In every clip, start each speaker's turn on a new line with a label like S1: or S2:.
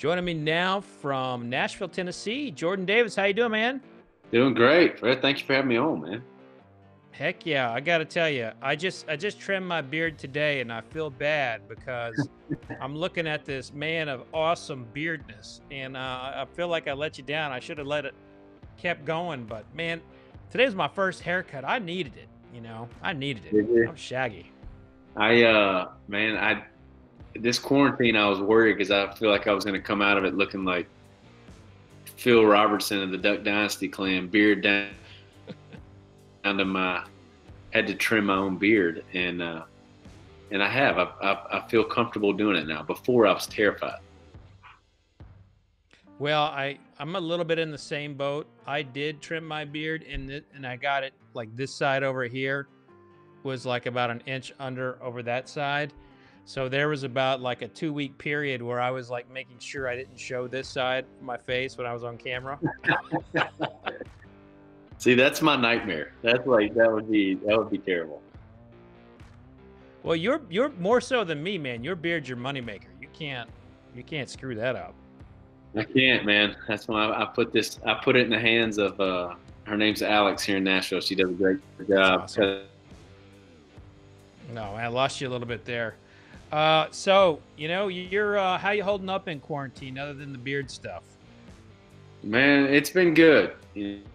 S1: Joining me now from Nashville, Tennessee, Jordan Davis. How you doing, man?
S2: Doing great, Fred. Thank you for having me on, man.
S1: Heck yeah, I got to tell you, I just trimmed my beard today and I feel bad because I'm looking at this man of awesome beardness and I feel like I let you down. I should have let it kept going, but man, today was my first haircut. I needed it, I needed it.
S2: Did you?
S1: I'm shaggy.
S2: Man, this quarantine, I was worried because I feel like I was going to come out of it looking like Phil Robertson of the Duck Dynasty clan, beard down to had to trim my own beard, and I have. I feel comfortable doing it now. Before I was terrified.
S1: Well, I'm a little bit in the same boat. I did trim my beard and I got it like this side over here was like about an inch under over that side. So there was about like a 2-week period where I was like making sure I didn't show this side of my face when I was on camera.
S2: See, that's my nightmare. That's like that would be terrible.
S1: Well, you're more so than me, man. Your beard's your moneymaker. You can't screw that up.
S2: I can't, man. That's why I put it in the hands of her name's Alex here in Nashville. She does a great
S1: That's
S2: job.
S1: awesome. No, I lost you a little bit there. So you're how you holding up in quarantine other than the beard stuff?
S2: Man, it's been good.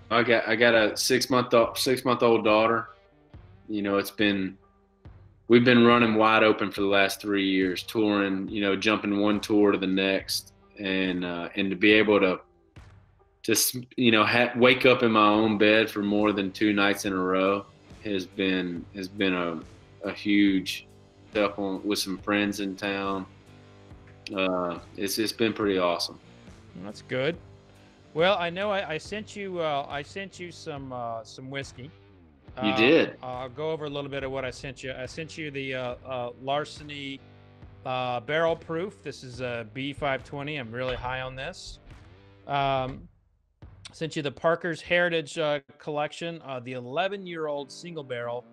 S2: I got a 6-month-old daughter. We've been running wide open for the last 3 years, touring. Jumping one tour to the next, and to be able to just wake up in my own bed for more than 2 nights in a row has been a huge stuff with some friends in town. It's been pretty awesome.
S1: That's good. Well, I know I sent you some whiskey.
S2: You did.
S1: I'll go over a little bit of what I sent you. I sent you the Larceny barrel proof. This is a B520. I'm really high on this. Sent you the Parker's Heritage collection, the 11-year-old single barrel,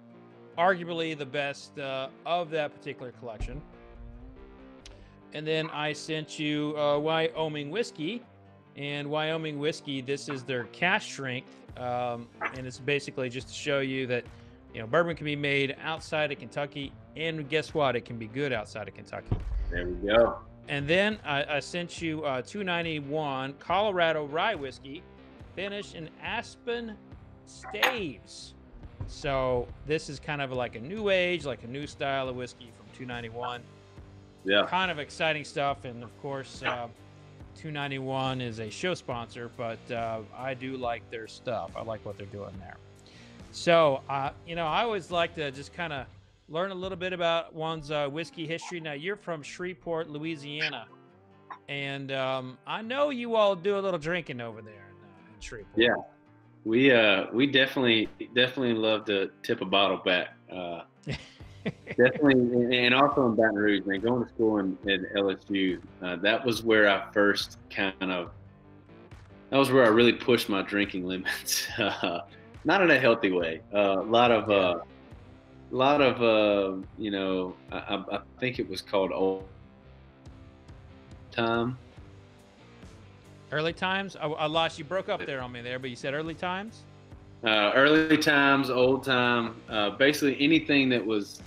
S1: arguably the best of that particular collection. And then I sent you Wyoming whiskey. And Wyoming whiskey, this is their cask strength, and it's basically just to show you that bourbon can be made outside of Kentucky, and guess what? It can be good outside of Kentucky.
S2: There we go.
S1: And then I sent you 291 Colorado rye whiskey, finished in Aspen staves. So this is kind of like a new age, like a new style of whiskey from 291.
S2: Yeah.
S1: Kind of exciting stuff, and of course. 291 is a show sponsor, but I do like their stuff. I like what they're doing there. So, I always like to just kind of learn a little bit about one's whiskey history. Now, you're from Shreveport, Louisiana, and I know you all do a little drinking over there in Shreveport.
S2: Yeah, we definitely love to tip a bottle back. Definitely, and also in Baton Rouge, man. Going to school at LSU, that was where I first that was where I really pushed my drinking limits. Not in a healthy way. A lot of, I think it was called old time.
S1: Early times? I lost you. Broke up there on me there, but you said early times?
S2: Early times, old time, basically anything that was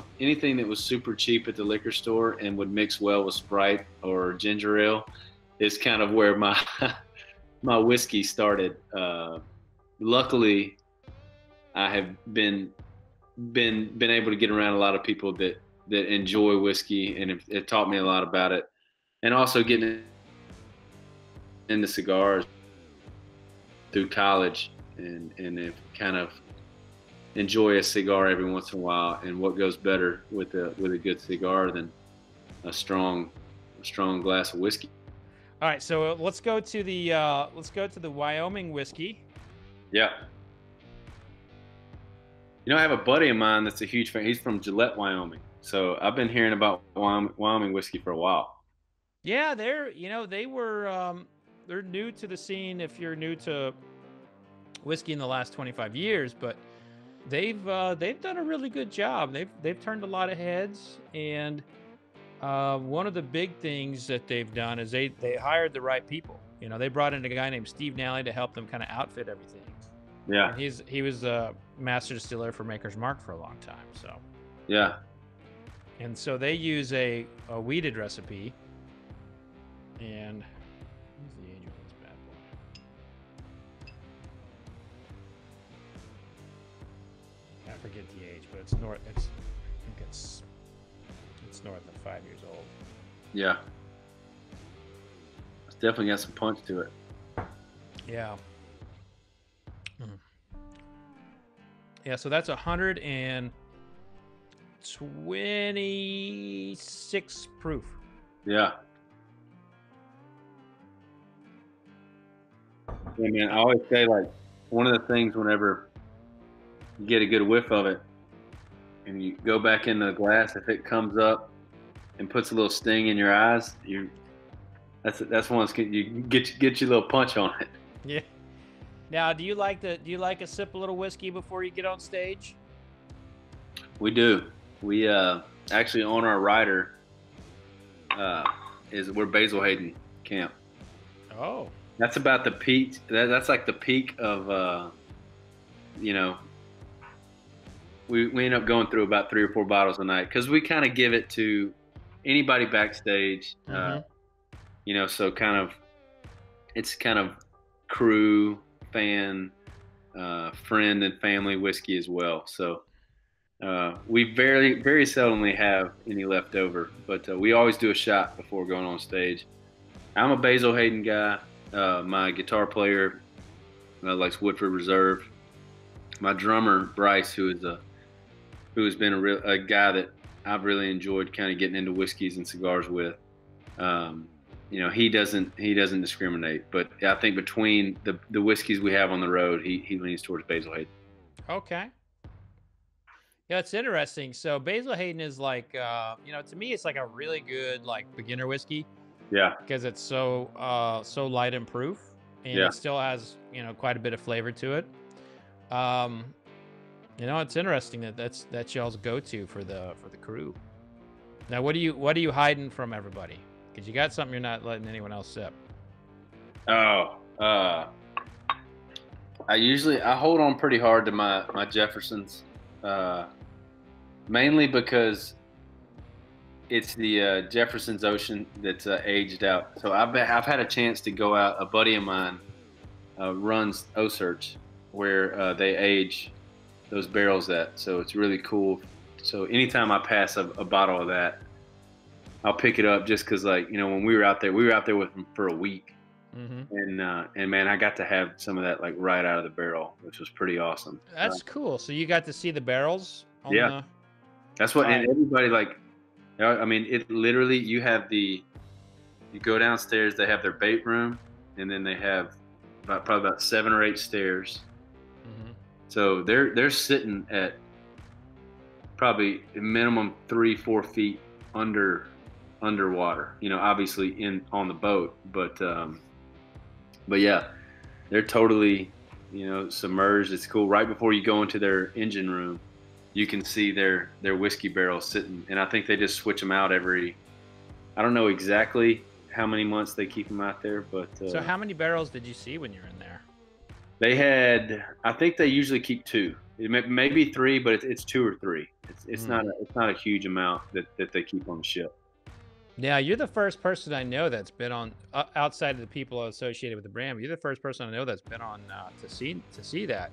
S2: super cheap at the liquor store and would mix well with Sprite or ginger ale is kind of where my my whiskey started. Luckily, I have been able to get around a lot of people that enjoy whiskey, and it taught me a lot about it, and also getting into cigars through college. And if kind of enjoy a cigar every once in a while, and what goes better with a good cigar than a strong glass of whiskey.
S1: All right, so let's go to the Wyoming whiskey.
S2: Yeah. I have a buddy of mine that's a huge fan. He's from Gillette, Wyoming. So I've been hearing about Wyoming whiskey for a while.
S1: Yeah, they're new to the scene. If you're new to whiskey in the last 25 years, but they've done a really good job. They've turned a lot of heads, and One of the big things that they've done is they hired the right people. You know, they brought in a guy named Steve Nally to help them kind of outfit everything.
S2: Yeah.
S1: And he was a master distiller for Maker's Mark for a long time. So
S2: Yeah.
S1: and so they use a wheated recipe. And what's the age of this bad boy? I forget the age, but it's north. I think it's north of 5 years old.
S2: Yeah. It's definitely got some punch to it.
S1: Yeah. Yeah, so that's 126 proof.
S2: Yeah. Yeah, man. I always say, like, one of the things whenever you get a good whiff of it and you go back in the glass, if it comes up and puts a little sting in your eyes, that's one that's you get your little punch on it.
S1: Yeah. Now, do you like a sip a little whiskey before you get on stage?
S2: We do. We actually on our rider we're Basil Hayden camp.
S1: Oh.
S2: That's about the peak. That's like the peak of you know. We end up going through about 3 or 4 bottles a night because we kind of give it to anybody backstage. You know, so it's kind of crew, fan, friend, and family whiskey as well. So we very, very seldomly have any left over, but we always do a shot before going on stage. I'm a Basil Hayden guy. My guitar player likes Woodford Reserve. My drummer Bryce, who has been a guy that I've really enjoyed kind of getting into whiskeys and cigars with. You know, he doesn't discriminate, but I think between the whiskeys we have on the road, he leans towards Basil Hayden.
S1: Okay. Yeah, it's interesting. So Basil Hayden is like, you know, to me, it's like a really good like beginner whiskey.
S2: Yeah.
S1: Because it's so light and proof, and it still has, you know, quite a bit of flavor to it. You know, it's interesting that's y'all's go-to for the crew. Now, what are you hiding from everybody? Because you got something you're not letting anyone else sip.
S2: Oh, I hold on pretty hard to my Jeffersons, mainly because it's the Jefferson's Ocean that's aged out. So I've had a chance to go out. A buddy of mine runs Osearch, where they age those barrels at. So it's really cool. So anytime I pass a bottle of that, I'll pick it up just because, like, you know, when we were out there with them for a week. And man, I got to have some of that like right out of the barrel, which was pretty awesome.
S1: That's cool. So you got to see the barrels on
S2: that's what, and everybody, like, I mean, it literally, you go downstairs, they have their bait room, and then they have probably about 7 or 8 stairs. So they're sitting at probably a minimum 3-4 feet underwater, you know, obviously on the boat, but yeah, they're totally, you know, submerged. It's cool. Right before you go into their engine room, you can see their whiskey barrels sitting, and I think they just switch them out I don't know exactly how many months they keep them out there, but
S1: so how many barrels did you see when you were in there?
S2: They had, I think they usually keep 2, maybe 3, but it's 2 or 3. It's not a huge amount that they keep on the ship.
S1: Yeah, you're the first person I know that's been on outside of the people associated with the brand. You're the first person I know that's been on to see that.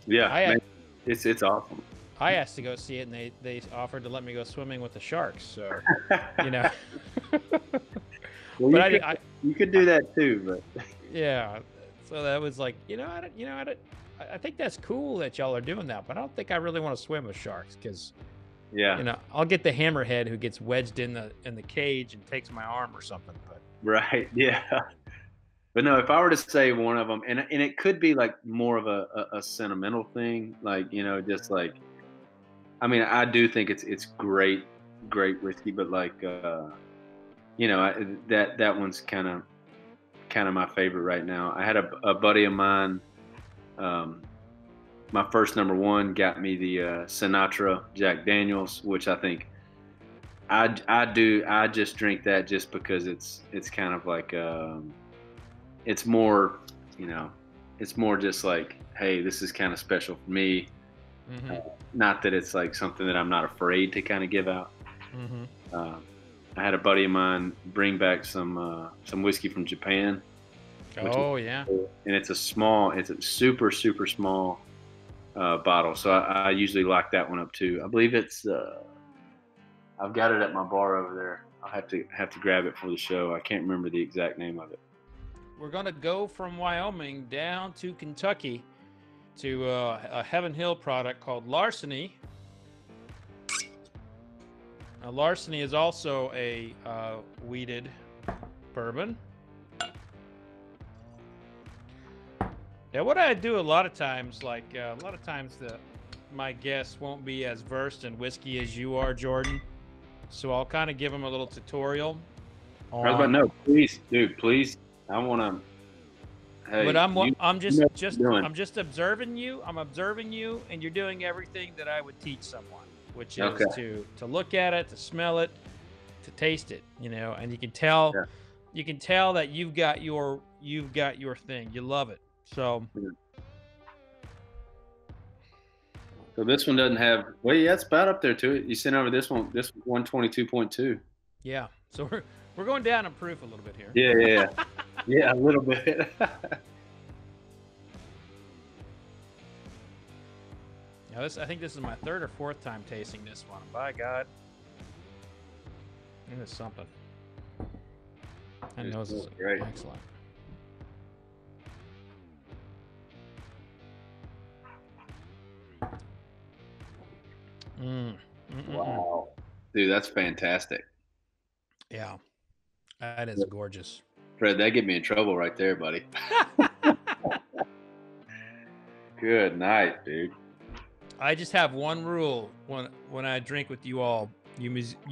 S2: Yeah, it's awesome.
S1: I asked to go see it, and they offered to let me go swimming with the sharks. So, you know.
S2: Well, but you could do that too, but
S1: yeah. So that was like, I think that's cool that y'all are doing that, but I don't think I really want to swim with sharks because.
S2: Yeah.
S1: You know, I'll get the hammerhead who gets wedged in the cage and takes my arm or something. But
S2: right, yeah. But no, if I were to say one of them, and it could be like more of a sentimental thing, like, you know, just like, I mean, I do think it's great whiskey, but like, you know, that one's kind of my favorite right now. I had a buddy of mine. My first number 1 got me the Sinatra Jack Daniels, which I think I just drink that just because it's kind of like it's more, you know, it's more just like, hey, this is kind of special for me.
S1: Mm-hmm.
S2: Not that it's like something that I'm not afraid to kind of give out.
S1: Mm-hmm.
S2: I had a buddy of mine bring back some whiskey from Japan.
S1: Oh yeah.
S2: Cool. And it's a super small bottle. So I usually lock that one up too. I believe it's I've got it at my bar over there. I'll have to grab it for the show. I can't remember the exact name of it.
S1: We're gonna go from Wyoming down to Kentucky to a Heaven Hill product called Larceny. Now, Larceny is also a wheated bourbon. Yeah, what I do a lot of times, my guests won't be as versed in whiskey as you are, Jordan. So I'll kind of give them a little tutorial.
S2: I was about, no, please, dude, please. I want to. Hey,
S1: but I'm just observing you. I'm observing you, and you're doing everything that I would teach someone, which is to look at it, to smell it, to taste it. You know, and you can tell that you've got your thing. You love it. So
S2: this one doesn't have. Well, yeah, it's about up there too. You sent over this one. This 122.2.
S1: Yeah. So we're going down in proof a little bit here.
S2: Yeah. Yeah, a little bit.
S1: Now I think this is my third or fourth time tasting this one. By God, it is something. I know this is
S2: great.
S1: Excellent.
S2: Wow, dude, that's fantastic.
S1: Yeah, that is gorgeous.
S2: Fred, that get me in trouble right there, buddy. Good night, dude.
S1: I just have one rule when I drink with you all. You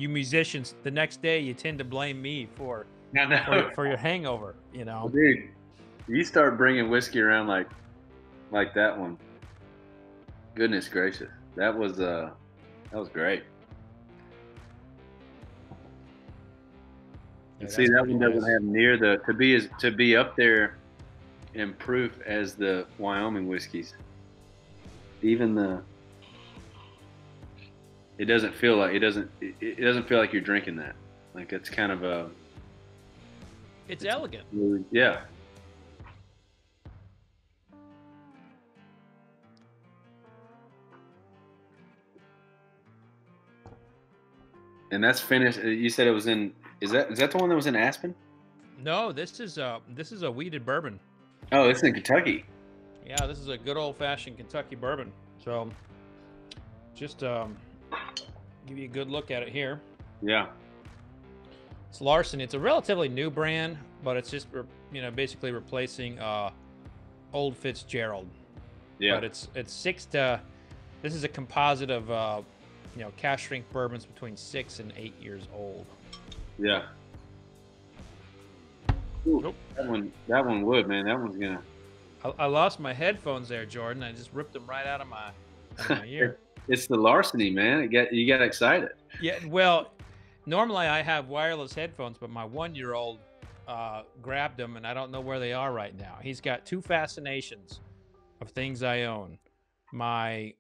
S1: musicians, the next day you tend to blame me for your hangover. You know,
S2: dude. You start bringing whiskey around like that one. Goodness gracious, that was great.
S1: Yeah,
S2: see, that one doesn't have near to be up there in proof as the Wyoming whiskeys. Even it doesn't feel like you're drinking that. Like it's kind of
S1: it's elegant.
S2: Yeah. And that's finished. You said it was in. Is that the one that was in Aspen?
S1: No, this is a wheated bourbon.
S2: Oh, it's in Kentucky.
S1: Yeah, this is a good old-fashioned Kentucky bourbon. So, just give you a good look at it here.
S2: Yeah.
S1: It's Larceny. It's a relatively new brand, but it's just basically replacing Old Fitzgerald.
S2: Yeah.
S1: But it's this is a composite of cask strength bourbons between 6 and 8 years old.
S2: Yeah. Ooh, nope. That one would, man. That one's gonna.
S1: I lost my headphones there, Jordan. I just ripped them right out of my ear.
S2: It's the Larceny, man. You got excited.
S1: Yeah. Well, normally I have wireless headphones, but my 1-year-old grabbed them, and I don't know where they are right now. He's got 2 fascinations of things I own: my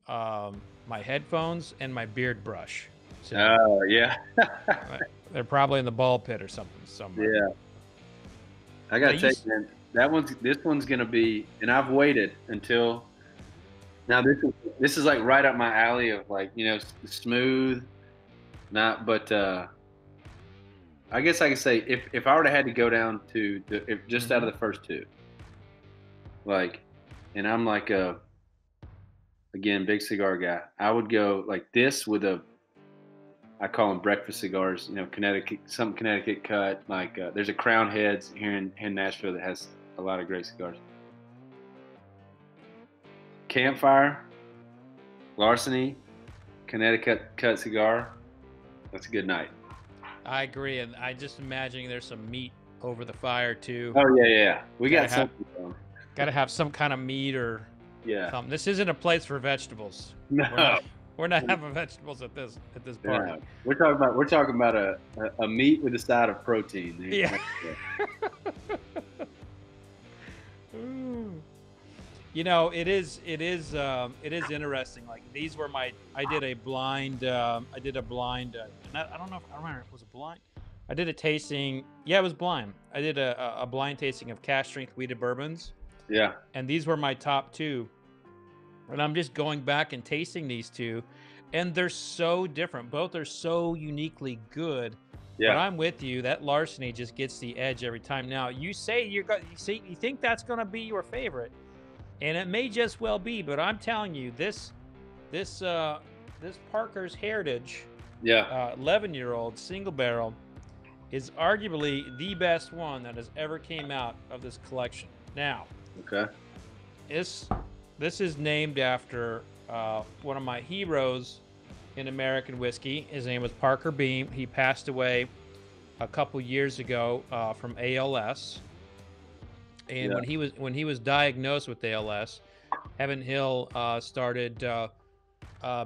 S1: headphones and my beard brush. So,
S2: oh yeah.
S1: They're probably in the ball pit or something somewhere.
S2: Yeah. I gotta tell you, man, this one's gonna be, and I've waited until now. This is like right up my alley of smooth, but I guess I could say if I were to had to go down to just out of the first 2, and I'm again, big cigar guy, I would go like this with I call them breakfast cigars, Connecticut cut. There's a Crown Heads here in Nashville that has a lot of great cigars. Campfire, Larceny, Connecticut cut cigar. That's a good night.
S1: I agree, and I just imagining there's some meat over the fire too.
S2: Oh yeah. We got something.
S1: Got to have some kind of meat or something. This isn't a place for vegetables.
S2: No.
S1: We're not having vegetables at this party.
S2: Yeah. We're talking about a meat with a side of protein.
S1: Yeah. You know, it is interesting. Like these were I did a blind and I don't know if I remember if it was a blind. I did a tasting. Yeah, it was blind. I did a blind tasting of cask strength wheated bourbons.
S2: Yeah.
S1: And these were my top two. And I'm just going back and tasting these two, and they're so different. Both are so uniquely good.
S2: Yeah.
S1: But I'm with you. That Larceny just gets the edge every time. Now you say you think that's going to be your favorite, and it may just well be. But I'm telling you, this Parker's Heritage, 11-year-old single barrel, is arguably the best one that has ever came out of this collection. Now,
S2: okay,
S1: this is named after one of my heroes in American whiskey. His name was Parker Beam. He passed away a couple years ago from ALS. And when he was diagnosed with ALS, Heaven Hill started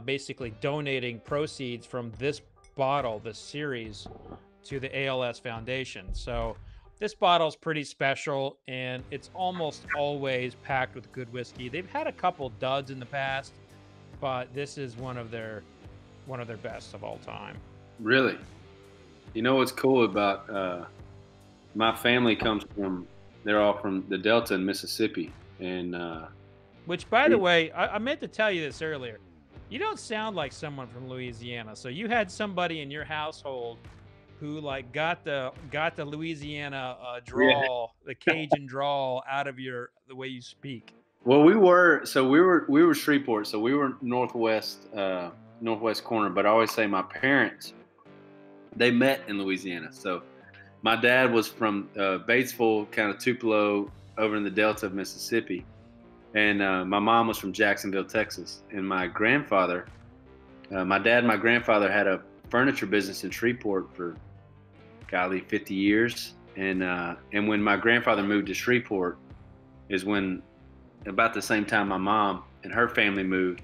S1: basically donating proceeds from this bottle, this series, to the ALS Foundation. So this bottle's pretty special, and it's almost always packed with good whiskey. They've had a couple duds in the past, but this is one of their best of all time.
S2: Really? You know what's cool about my family they're all from the Delta in Mississippi, and
S1: which, by the way, I meant to tell you this earlier. You don't sound like someone from Louisiana. So you had somebody in your household who like got the Louisiana drawl, the Cajun drawl out of the way you speak.
S2: Well, we were Shreveport, so we were northwest corner. But I always say my parents, they met in Louisiana. So my dad was from Batesville, kind of Tupelo, over in the Delta of Mississippi, and my mom was from Jacksonville, Texas. And my grandfather, my dad and my grandfather had a furniture business in Shreveport for 50 years. And when my grandfather moved to Shreveport is when, about the same time my mom and her family moved.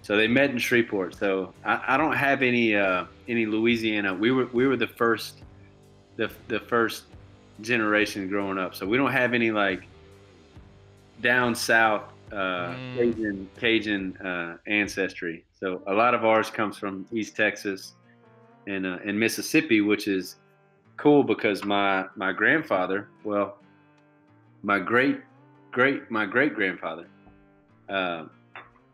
S2: So they met in Shreveport. So I don't have any Louisiana. We were the first generation growing up. So we don't have any like down south Cajun ancestry. So a lot of ours comes from East Texas and Mississippi, which is cool because my grandfather, well, my great grandfather,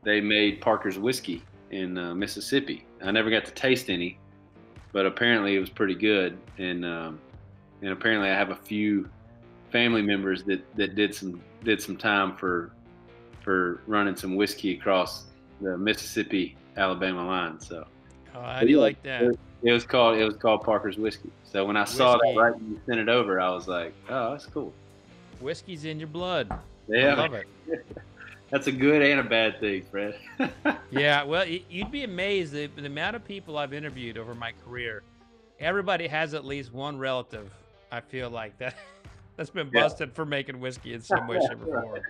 S2: they made Parker's whiskey in Mississippi. I never got to taste any, but apparently it was pretty good. And apparently I have a few family members that did some time for running some whiskey across the Mississippi Alabama line. So
S1: how do you like that?
S2: It was called Parker's Whiskey. So when I saw that right when you sent it over, I was like, oh, that's cool.
S1: Whiskey's in your blood.
S2: Yeah,
S1: I love it.
S2: That's a good and a bad thing, Fred.
S1: Yeah, well, you'd be amazed the amount of people I've interviewed over my career. Everybody has at least one relative, I feel like, that's been busted for making whiskey in some way, shape, or form.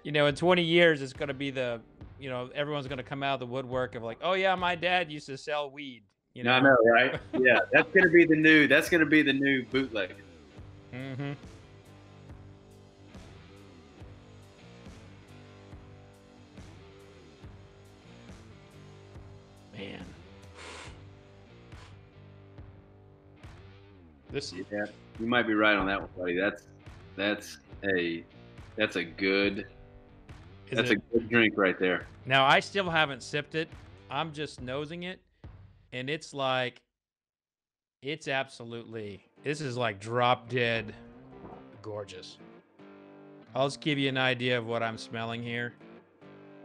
S1: You know, in 20 years, it's going to be everyone's going to come out of the woodwork of like, oh yeah, my dad used to sell weed. You know?
S2: I know, right? Yeah, that's going to be the new bootleg.
S1: Mm-hmm. Man.
S2: Yeah, you might be right on that one, buddy. That's a good drink right there.
S1: Now I still haven't sipped it. I'm just nosing it, and it's absolutely, this is like drop dead gorgeous. I'll just give you an idea of what I'm smelling here.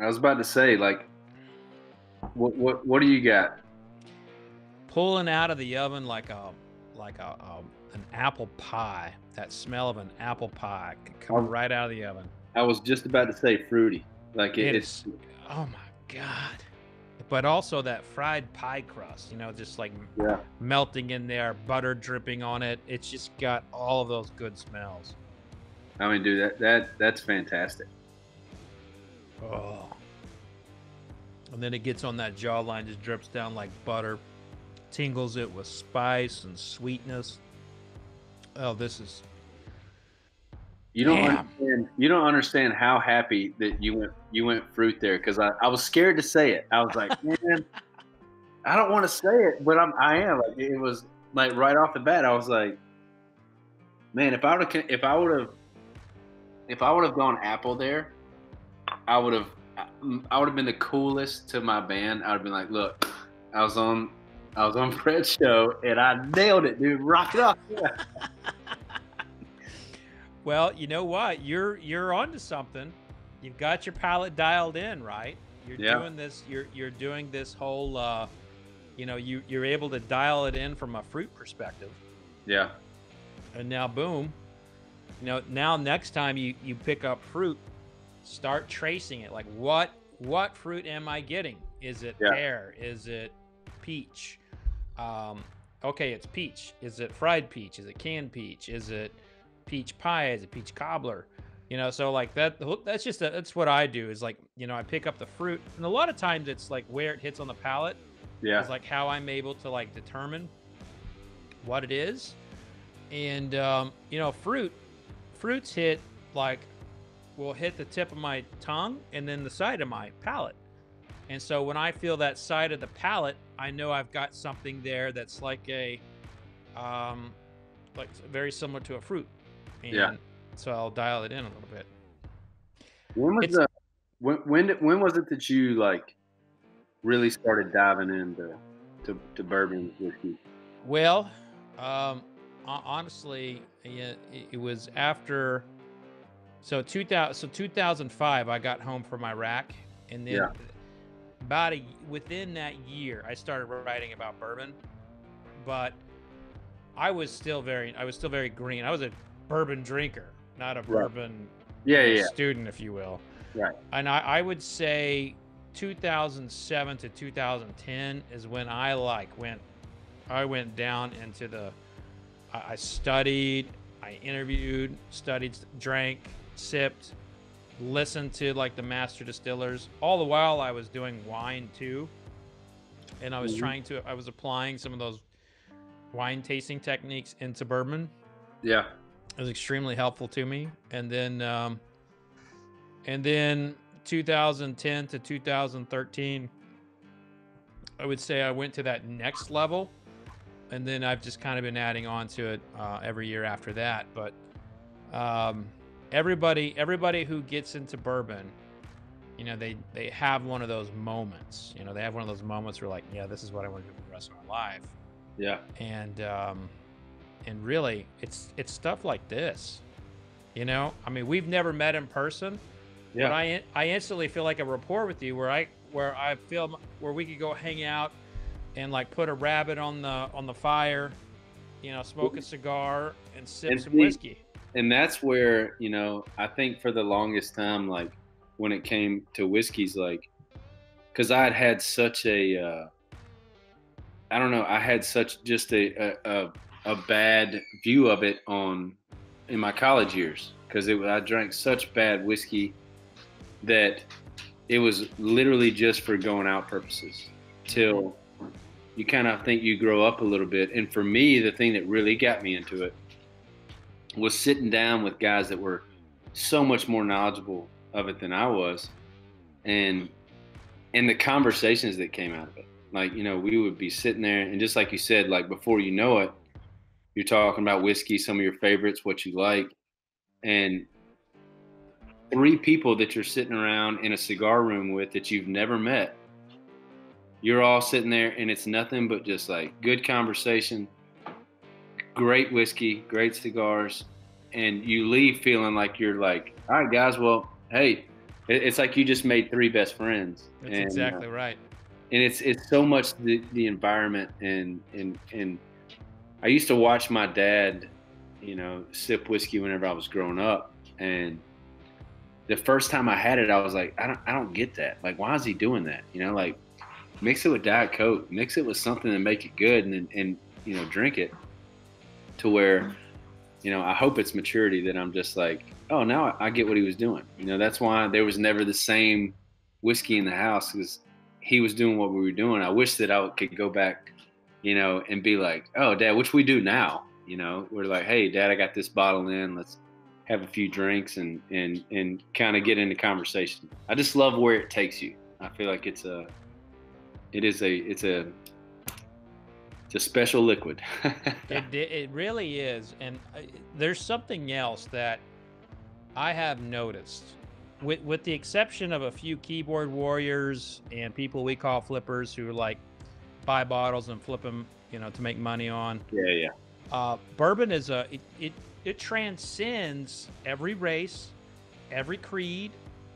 S2: I was about to say, like, what do you got?
S1: Pulling out of the oven like an apple pie. That smell of an apple pie coming right out of the oven.
S2: I was just about to say fruity. Like it's.
S1: Oh my God! But also that fried pie crust, just like melting in there, butter dripping on it. It's just got all of those good smells.
S2: I mean, dude, that's fantastic.
S1: Oh. And then it gets on that jawline, just drips down like butter, tingles it with spice and sweetness. Oh, this is
S2: You don't
S1: damn.
S2: understand. You don't understand how happy that you went fruit there, because I was scared to say it. I was like, man, I don't want to say it, but I am. Like, it was like right off the bat, I was like, man, if I would have gone apple there, I would have been the coolest to my band. I would have been like, look, I was on Fred's show and I nailed it, dude. Rock it up. Yeah.
S1: Well, you know what? You're onto something. You've got your palate dialed in, right? You're doing this. You're doing this whole. You're able to dial it in from a fruit perspective.
S2: Yeah.
S1: And now, boom. Now next time you pick up fruit, start tracing it. Like, what fruit am I getting? Is it pear? Is it peach? Okay, it's peach. Is it fried peach? Is it canned peach? Is it peach pie? Is it peach cobbler? So like that's what I do is like, I pick up the fruit, and a lot of times it's like where it hits on the palate.
S2: Yeah.
S1: Is like how I'm able to like determine what it is. And fruits will hit the tip of my tongue and then the side of my palate. And so when I feel that side of the palate, I know I've got something there that's like like very similar to a fruit. And so I'll dial it in a little bit.
S2: When was it that you like really started diving into bourbon whiskey?
S1: Well, honestly, it was after. So 2005, I got home from Iraq, and then within that year, I started writing about bourbon. But I was still very green. I was a bourbon drinker, not a bourbon student, if you will.
S2: Right.
S1: And I would say 2007 to 2010 is when I went down into I studied, I interviewed, studied, drank, sipped, listened to like the master distillers. All the while I was doing wine too. And I was I was applying some of those wine tasting techniques into bourbon.
S2: Yeah.
S1: It was extremely helpful to me. And then 2010 to 2013, I would say I went to that next level. And then I've just kind of been adding on to it every year after that. But everybody who gets into bourbon, they have one of those moments. They have one of those moments where like, yeah, this is what I want to do for the rest of my life.
S2: Yeah.
S1: And really, it's stuff like this. I mean, we've never met in person. Yeah. But I instantly feel like a rapport with you, where I feel where we could go hang out and like put a rabbit on the fire, smoke a cigar and sip some whiskey.
S2: And that's where, I think for the longest time, like when it came to whiskeys, like, cause I had such I had such just a bad view of it in my college years. Cause I drank such bad whiskey that it was literally just for going out purposes till you kind of think you grow up a little bit. And for me, the thing that really got me into it was sitting down with guys that were so much more knowledgeable of it than I was. And the conversations that came out of it. Like, we would be sitting there and just like you said, like before you know it, you're talking about whiskey, some of your favorites, what you like. And 3 people that you're sitting around in a cigar room with that you've never met, you're all sitting there and it's nothing but just like good conversation, great whiskey, great cigars, and you leave feeling like you're like, all right, guys, well, hey, it's like you just made 3 best friends.
S1: That's exactly right.
S2: And it's so much the environment and I used to watch my dad, sip whiskey whenever I was growing up, and the first time I had it, I was like, I don't get that. Like, why is he doing that? Like, mix it with Diet Coke, mix it with something and make it good, and drink it to where, I hope it's maturity that I'm just like, oh, now I get what he was doing. That's why there was never the same whiskey in the house, because he was doing what we were doing. I wish that I could go back, you know, and be like, oh, Dad, which we do now. You know, we're like, hey, Dad, I got this bottle in. Let's have a few drinks and kind of get into conversation. I just love where it takes you. I feel like it's a special liquid.
S1: It really is. And there's something else that I have noticed, with the exception of a few keyboard warriors and people we call flippers who like buy bottles and flip them, you know, to make money on.
S2: Yeah.
S1: Bourbon is it transcends every race, every creed,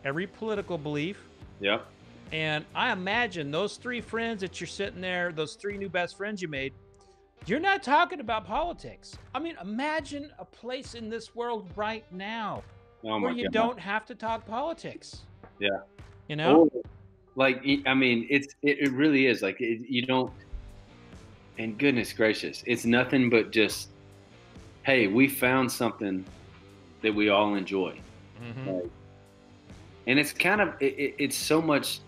S1: every political belief.
S2: Yep.
S1: And I imagine those three friends that you're sitting there, those three new best friends you made, you're not talking about politics. I mean, imagine a place in this world right now where you don't have to talk politics.
S2: Yeah.
S1: You know?
S2: Like, I mean, it really is. Like, you don't, and goodness gracious, it's nothing but just, hey, we found something that we all enjoy.
S1: Mm-hmm.
S2: Like, and it's kind of, it's so much,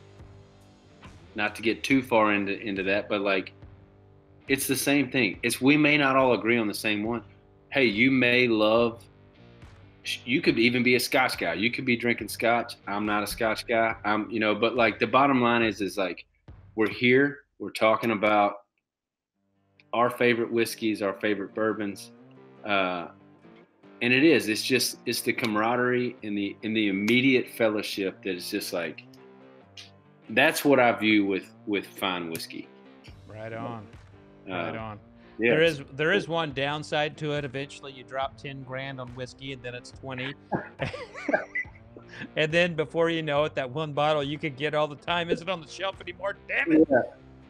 S2: not to get too far into that, but like, it's the same thing. We may not all agree on the same one. Hey, you may love, you could even be a Scotch guy. You could be drinking Scotch. I'm not a Scotch guy. You know, but like the bottom line is like, we're here, we're talking about our favorite whiskeys, our favorite bourbons. And it's the camaraderie and the immediate fellowship that is just like, that's what I view with fine whiskey.
S1: Right on. Right on.
S2: Yeah.
S1: There is one downside to it. Eventually you drop 10 grand on whiskey and then it's 20. And then before you know it, that one bottle you could get all the time isn't on the shelf anymore. Damn it.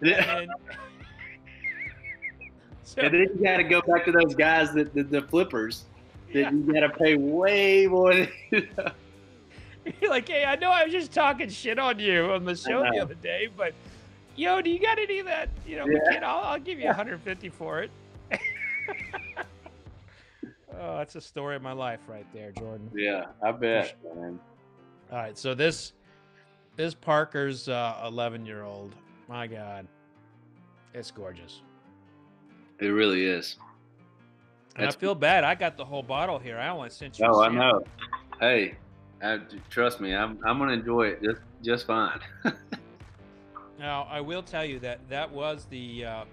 S2: Yeah.
S1: And
S2: then you got to go back to those guys, the flippers, that you got to pay way more than,
S1: You're like, hey, I know I was just talking shit on you on the show the other day, but yo, do you got any of that? You know, I'll give you 150 for it. Oh, that's a story of my life right there, Jordan.
S2: Yeah, I bet, man.
S1: All right, so this Parker's 11-year-old. My God, it's gorgeous.
S2: It really is.
S1: And I feel bad. I got the whole bottle here. I only sent you.
S2: Oh, I know. Hey, trust me, I'm gonna enjoy it just fine.
S1: Now, I will tell you that was the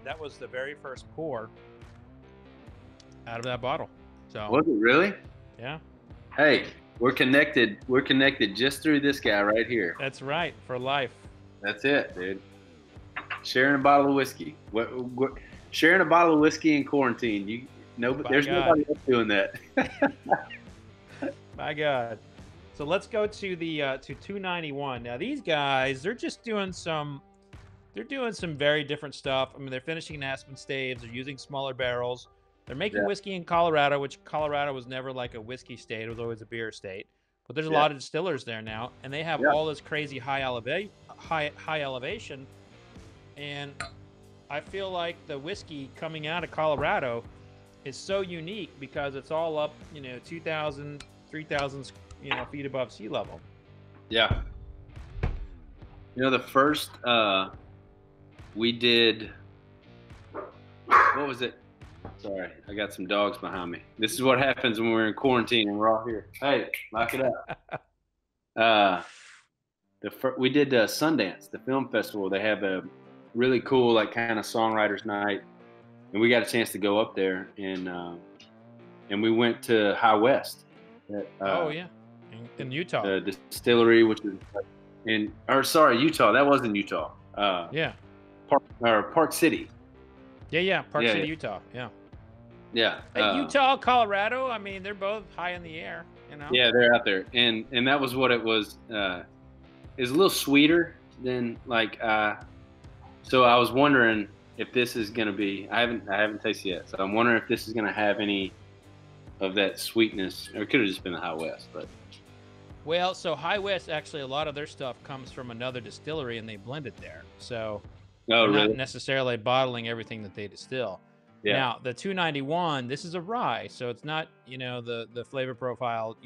S1: very first pour out of that bottle. So
S2: was it really?
S1: Yeah.
S2: Hey, we're connected. We're connected just through this guy right here.
S1: That's right, for life.
S2: That's it, dude. Sharing a bottle of whiskey. Sharing a bottle of whiskey in quarantine. There's nobody else doing that.
S1: My God. So let's go to the to 291. Now these guys, they're doing some very different stuff. I mean, they're finishing in aspen staves. They're using smaller barrels. They're making whiskey in Colorado, which Colorado was never like a whiskey state. It was always a beer state. But there's a lot of distillers there now, and they have all this crazy high elevation. And I feel like the whiskey coming out of Colorado is so unique because it's all up, 2,000, 3,000, feet above sea level.
S2: Yeah. The first we did, what was it? Sorry, I got some dogs behind me. This is what happens when we're in quarantine and we're all here. Hey, lock it up. We did Sundance, the film festival. They have a really cool, like, kind of songwriters night, and we got a chance to go up there, and we went to High West.
S1: In Utah.
S2: The Distillery, which is Utah. That was in Utah. Park City.
S1: Park City, Utah.
S2: Yeah.
S1: Utah, Colorado. I mean, they're both high in the air.
S2: Yeah, they're out there, and that was what it was. It's a little sweeter than like. So I was wondering if this is gonna be. I haven't tasted yet, so I'm wondering if this is gonna have any of that sweetness, or it could have just been the High West, but.
S1: Well, so High West, actually, a lot of their stuff comes from another distillery, and they blend it there. So they're not necessarily bottling everything that they distill. Yeah. Now, the 291, this is a rye, so it's not, the flavor profile,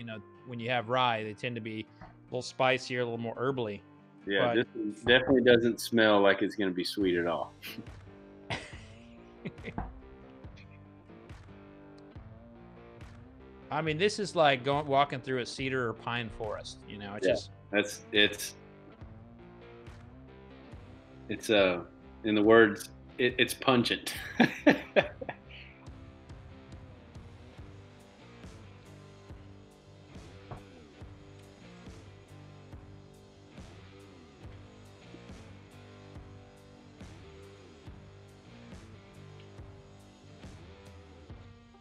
S1: when you have rye, they tend to be a little spicier, a little more herbally.
S2: Yeah,
S1: But
S2: this definitely doesn't smell like it's going to be sweet at all.
S1: I mean, this is like walking through a cedar or pine forest. You know, it's
S2: Yeah,
S1: just
S2: it's in the words, it's pungent.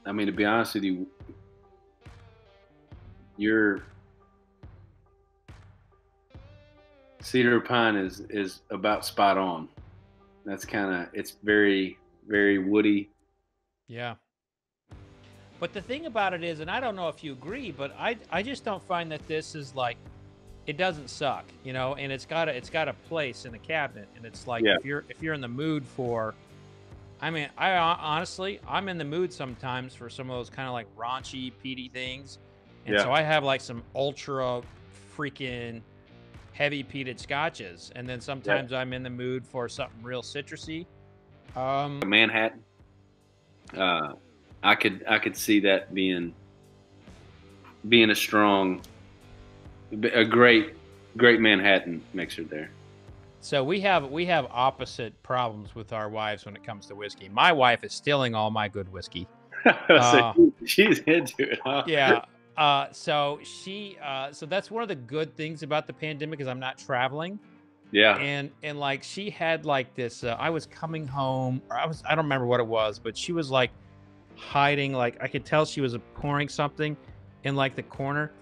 S2: I mean, to be honest with you, your cedar pine is about spot on. That's it's very, very woody.
S1: yeah. But the thing about it is, and I don't know if you agree, but I just don't find that this is like, it doesn't suck, you know, and it's got a place in the cabinet, and it's like,
S2: Yeah.
S1: if you're in the mood for, I mean, honestly, I'm in the mood sometimes for some of those kind of like raunchy, peaty things, and so
S2: Yeah.
S1: I have like some ultra freaking heavy peated scotches, and then
S2: Yeah.
S1: sometimes I'm in the mood for something real citrusy.
S2: Manhattan. I could see that being a great Manhattan mixer there.
S1: So we have opposite problems with our wives when it comes to whiskey. My wife is stealing all my good whiskey.
S2: So she's into it, huh?
S1: Yeah. So so that's one of the good things about the pandemic is I'm not traveling.
S2: Yeah.
S1: And like she had like this. I was coming home, or I don't remember what it was, but she was like hiding. Like I could tell she was pouring something in like the corner,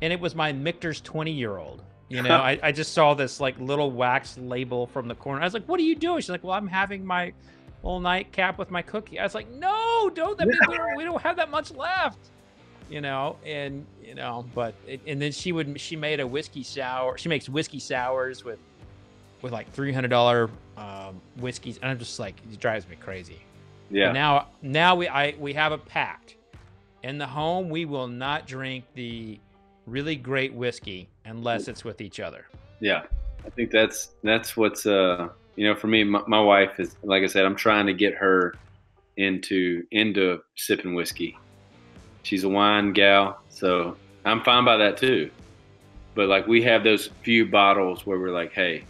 S1: and it was my Michter's 20-year-old. You know, I just saw this like little wax label from the corner. I was like, "What are you doing?" She's like, "Well, I'm having my little nightcap with my cookie." I was like, "No, don't. That means we don't have that much left." You know, and you know, and then she made a whiskey sour. She makes whiskey sours with like $300 whiskeys, and I'm just like, it drives me crazy.
S2: Yeah.
S1: But now we have a pact. In the home, we will not drink the really great whiskey unless it's with each other.
S2: Yeah, I think that's what's you know, for me, my wife is, like I said, I'm trying to get her into sipping whiskey. She's a wine gal, so I'm fine by that too. But like, we have those few bottles where we're like, hey,